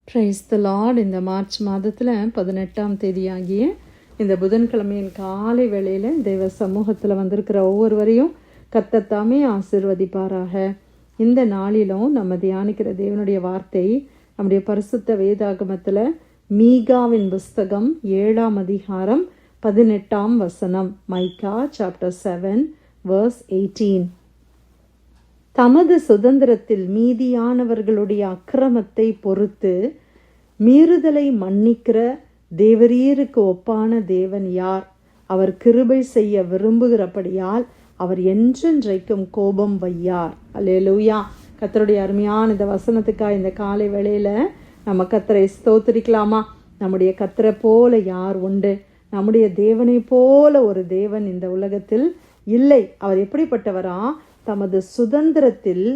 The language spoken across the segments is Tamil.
Praise the Lord. இந்த மார்ச் மாதத்தில் 18ஆம் தேதியாகிய இந்த புதன்கிழமையின் காலை வேளையில் தெய்வ சமூகத்தில் வந்திருக்கிற ஒவ்வொருவரையும் கர்த்தர் தாமே ஆசீர்வதிப்பாராக. இந்த நாளிலும் நம்ம தியானிக்கிற தேவனுடைய வார்த்தை நம்முடைய பரிசுத்த வேதாகமத்தில் மீகாவின் புஸ்தகம் 7ஆம் அதிகாரம் 18ஆம் வசனம். மைக்கா சாப்டர் 7 verse 18. தமது சுதந்திரத்தில் மீதியானவர்களுடைய அக்கிரமத்தை பொறுத்து மீறுதலை மன்னிக்கிற தேவரீருக்கு ஒப்பான தேவன் யார்? அவர் கிருபை செய்ய விரும்புகிறபடியால் அவர் என்றென்றைக்கும் கோபம் வையார். அல்லேலூயா. கர்த்தருடைய அருமையான இந்த வசனத்துக்காக இந்த காலை வேளையில் நம்ம கர்த்தரை ஸ்தோத்திரிக்கலாமா? நம்முடைய கர்த்தரை போல யார் உண்டு? நம்முடைய தேவனை போல ஒரு தேவன் இந்த உலகத்தில் இல்லை. அவர் எப்படிப்பட்டவரா? தமது சுதந்திரத்தில்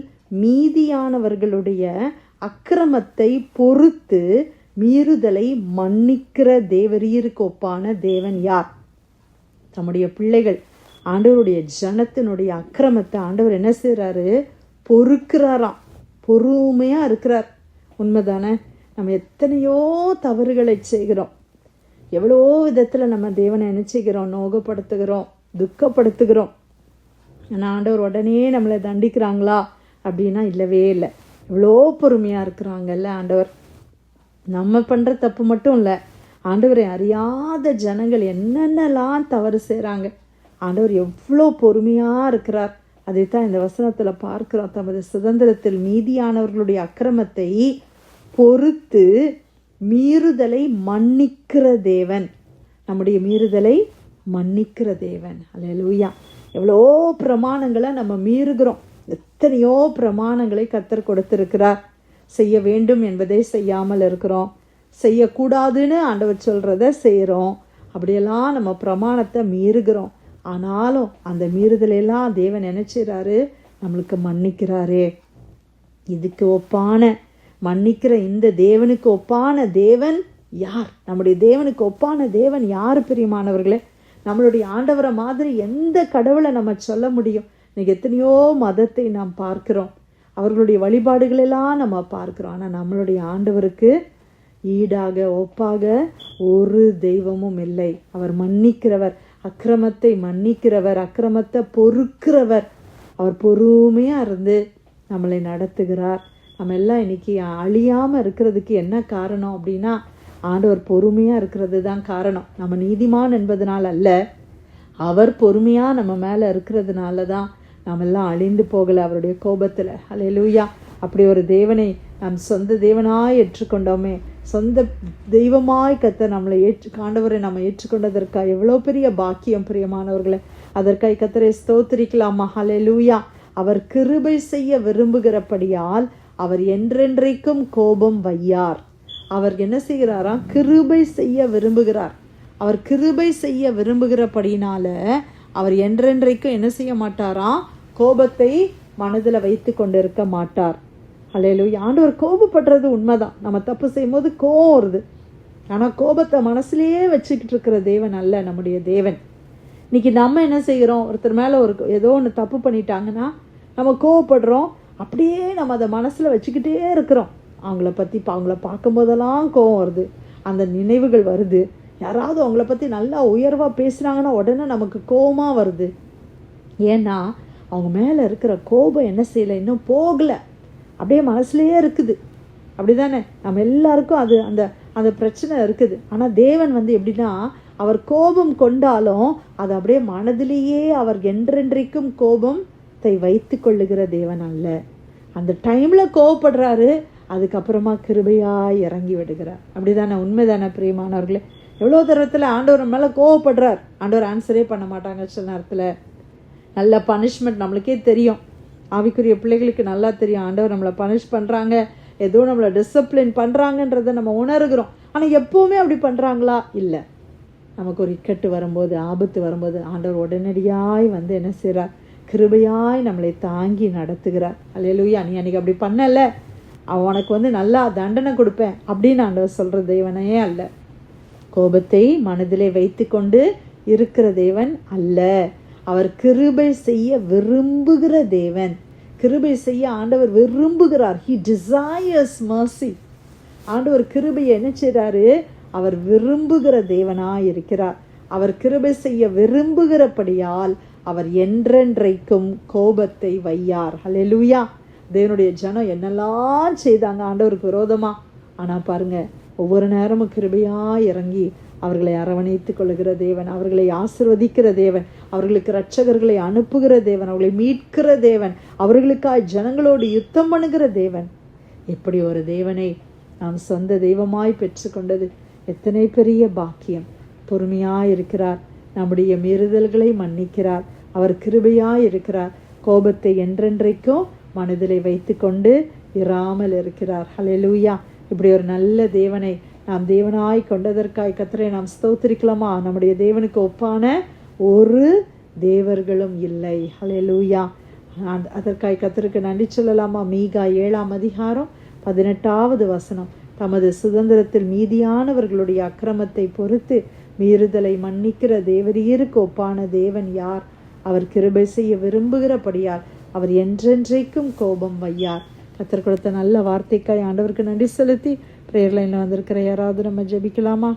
மீதியானவர்களுடைய அக்கிரமத்தை பொறுத்து மீறுதலை மன்னிக்கிற தேவரீருக்கு ஒப்பான தேவன் யார்? தம்முடைய பிள்ளைகள் ஆண்டவருடைய ஜனத்தினுடைய அக்கிரமத்தை ஆண்டவர் என்ன செய்கிறாரு? பொறுக்கிறாராம். பொறுமையாக இருக்கிறார். உண்மைதானே? நம்ம எத்தனையோ தவறுகளை செய்கிறோம். எவ்வளோ விதத்தில் நம்ம தேவனை என்ன செய்கிறோம்? நோகப்படுத்துகிறோம், துக்கப்படுத்துகிறோம். ஆனால் ஆண்டவர் உடனே நம்மளை தண்டிக்கிறாங்களா அப்படின்னா இல்லவே இல்லை. இவ்வளோ பொறுமையாக இருக்கிறாங்கல்ல ஆண்டவர். நம்ம பண்ணுற தப்பு மட்டும் இல்லை, ஆண்டவரை அறியாத ஜனங்கள் என்னென்னலாம் தவறு செய்கிறாங்க. ஆண்டவர் எவ்வளோ பொறுமையாக இருக்கிறார். அதைத்தான் இந்த வசனத்தில் பார்க்கிறோம். தமது சுதந்திரத்தில் மீதியானவர்களுடைய அக்கிரமத்தை பொறுத்து மீறுதலை மன்னிக்கிற தேவன். நம்முடைய மீறுதலை மன்னிக்கிற தேவன். அல்லேலூயா. எவ்வளோ பிரமாணங்களை நம்ம மீறுகிறோம். எத்தனையோ பிரமாணங்களை கர்த்தர் கொடுத்திருக்கிறார். செய்ய வேண்டும் என்பதை செய்யாமல் இருக்கிறோம். செய்யக்கூடாதுன்னு ஆண்டவர் சொல்கிறத செய்கிறோம். அப்படியெல்லாம் நம்ம பிரமாணத்தை மீறுகிறோம். ஆனாலும் அந்த மீறுதலையெல்லாம் தேவன் என்ன செய்கிறாரு? நம்மளுக்கு மன்னிக்கிறாரே. இதுக்கு ஒப்பான மன்னிக்கிற இந்த தேவனுக்கு ஒப்பான தேவன் யார்? நம்முடைய தேவனுக்கு ஒப்பான தேவன் யார்? பிரியமானவர்களே, நம்மளுடைய ஆண்டவரை மாதிரி எந்த கடவுளை நம்ம சொல்ல முடியும்? இன்னைக்கு எத்தனையோ மதத்தை நாம் பார்க்கிறோம், அவர்களுடைய வழிபாடுகளெல்லாம் நம்ம பார்க்கிறோம். ஆனால் நம்மளுடைய ஆண்டவருக்கு ஈடாக ஒப்பாக ஒரு தெய்வமும் இல்லை. அவர் மன்னிக்கிறவர், அக்கிரமத்தை மன்னிக்கிறவர், அக்கிரமத்தை பொறுக்கிறவர். அவர் பொறுமையாக இருந்து நம்மளை நடத்துகிறார். நம்ம எல்லாம் இன்னைக்கு அழியாமல் இருக்கிறதுக்கு என்ன காரணம் அப்படின்னா ஆண்டவர் பொறுமையாக இருக்கிறது தான் காரணம். நம்ம நீதிமான் என்பதனால அல்ல, அவர் பொறுமையாக நம்ம மேலே இருக்கிறதுனால தான் நம்ம எல்லாம் அழிந்து போகலை அவருடைய கோபத்தில். அல்லேலூயா. அப்படி ஒரு தேவனை நாம் சொந்த தேவனாய் ஏற்றுக்கொண்டோமே, சொந்த தெய்வமாய் கர்த்தர் நம்மளை ஆண்டவரை நம்ம ஏற்றுக்கொண்டதற்காக எவ்வளோ பெரிய பாக்கியம் பிரியமானவர்களை. அதற்காக கர்த்தரை ஸ்தோத்திரிக்கலாமா? அல்லேலூயா. அவர் கிருபை செய்ய விரும்புகிறபடியால் அவர் என்றென்றைக்கும் கோபம் வையார். அவர் என்ன செய்கிறாரா? கிருபை செய்ய விரும்புகிறார். அவர் கிருபை செய்ய விரும்புகிறபடினால அவர் என்றென்றைக்கும் என்ன செய்ய மாட்டாரா? கோபத்தை மனதில் வைத்து கொண்டிருக்க மாட்டார். அல்லேலூயா. ஆண்டவர் கோபப்படுறது உண்மைதான். நம்ம தப்பு செய்யும் போது கோபம் வருது. ஆனால் கோபத்தை மனசுலேயே வச்சுக்கிட்டு இருக்கிற தேவன் அல்ல நம்முடைய தேவன். இன்னைக்கு நம்ம என்ன செய்கிறோம்? ஒருத்தர் மேலே ஏதோ ஒன்று தப்பு பண்ணிட்டாங்கன்னா நம்ம கோவப்படுறோம். அப்படியே நம்ம அதை மனசில் வச்சுக்கிட்டே இருக்கிறோம். அவங்கள பற்றி அவங்கள பார்க்கும்போதெல்லாம் கோவம் வருது, அந்த நினைவுகள் வருது. யாராவது அவங்கள பற்றி நல்லா உயர்வாக பேசுகிறாங்கன்னா உடனே நமக்கு கோபமாக வருது. ஏன்னா அவங்க மேலே இருக்கிற கோபம் என்ன செய்யலை, இன்னும் போகலை, அப்படியே மனசுலேயே இருக்குது. அப்படி தானே? நம்ம எல்லாருக்கும் அது அந்த அந்த பிரச்சனை இருக்குது. ஆனால் தேவன் எப்படின்னா அவர் கோபம் கொண்டாலும் அது அப்படியே மனதிலேயே அவர் என்றென்றைக்கும் கோபத்தை வைத்து கொள்ளுகிற தேவன் அல்ல. அந்த டைமில் கோவப்படுறாரு, அதுக்கப்புறமா கிருபையாய் இறங்கி விடுகிறார். அப்படிதானே? உண்மைதானே பிரியமானவர்களே? எவ்வளோ தரத்தில் ஆண்டவர் மேலே கோவப்படுறார், ஆண்டவர் ஆன்சரே பண்ண மாட்டாங்க. சில நேரத்தில் நல்ல பனிஷ்மெண்ட் நம்மளுக்கே தெரியும். ஆவிக்குரிய பிள்ளைகளுக்கு நல்லா தெரியும், ஆண்டவர் நம்மளை பனிஷ் பண்ணுறாங்க, ஏதோ நம்மளை டிசிப்ளின் பண்ணுறாங்கன்றதை நம்ம உணர்கிறோம். ஆனால் எப்போவுமே அப்படி பண்ணுறாங்களா? இல்லை. நமக்கு ஒரு இக்கட்டு வரும்போது, ஆபத்து வரும்போது ஆண்டவர் உடனடியாய் என்ன செய்கிறார்? கிருபையாய் நம்மளை தாங்கி நடத்துகிறார். அல்லேலூயா. நீ அன்றைக்கி அப்படி பண்ணல, அவனுக்கு நல்லா தண்டனை கொடுப்பேன் அப்படின்னு ஆண்டவர் சொல்கிற தேவனையே அல்ல. கோபத்தை மனதிலே வைத்து கொண்டு இருக்கிற தேவன் அல்ல. அவர் கிருபை செய்ய விரும்புகிற தேவன். கிருபை செய்ய ஆண்டவர் விரும்புகிறார். He desires mercy. ஆண்டவர் கிருபையை என்ன செய்றாரு? அவர் விரும்புகிற தேவனாய் இருக்கிறார். அவர் கிருபை செய்ய விரும்புகிறபடியால் அவர் என்றென்றைக்கும் கோபத்தை வையார். ஹல்லேலூயா. தேவனுடைய ஜனம் என்னெல்லாம் செய்தாங்க ஆண்டவருக்கு விரோதமா, ஆனா பாருங்க, ஒவ்வொரு நேரமும் கிருபையா இறங்கி அவர்களை அரவணைத்துக் கொள்ளுகிற தேவன், அவர்களை ஆசீர்வதிக்கிற தேவன், அவர்களுக்கு இரட்சகர்களை அனுப்புகிற தேவன், அவர்களை மீட்கிற தேவன், அவர்களுக்காய் ஜனங்களோடு யுத்தம் பண்ணுகிற தேவன். இப்படி ஒரு தேவனை நாம் சொந்த தெய்வமாய் பெற்றுக்கொண்டது எத்தனை பெரிய பாக்கியம். பொறுமையாய் இருக்கிறார், நம்முடைய மீறுதல்களை மன்னிக்கிறார், அவர் கிருபையாய் இருக்கிறார், கோபத்தை என்றென்றைக்கும் மனதிலே வைத்து கொண்டு இராமல் இருக்கிறார். ஹல்லேலூயா. இப்படி ஒரு நல்ல தேவனை நாம் தேவனாய் கொண்டதற்காய் கர்த்தரை நாம் ஸ்தோத்திரிக்கலாமா? நம்முடைய தேவனுக்கு ஒப்பான ஒரு தேவர்களும் இல்லை. ஹல்லேலூயா. அதற்காய் கர்த்தருக்கு நன்றி சொல்லலாமா? மீகா 7ஆம் அதிகாரம் 18வது வசனம். தமது சுதந்திரத்தில் மீதியானவர்களுடைய அக்கிரமத்தை பொறுத்து மீறுதலை மன்னிக்கிற தேவரீருக்கு ஒப்பான தேவன் யார்? அவர் கிருபை செய்ய விரும்புகிறபடியால் அவர் என்றென்றைக்கும் கோபம் வையார். கர்த்தர் கொடுத்த நல்ல வார்த்தைக்காய் ஆண்டவருக்கு நன்றி செலுத்தி பிரேயர் லைன்ல வந்திருக்கிற யாராவது நம்ம ஜெபிக்கலாமா?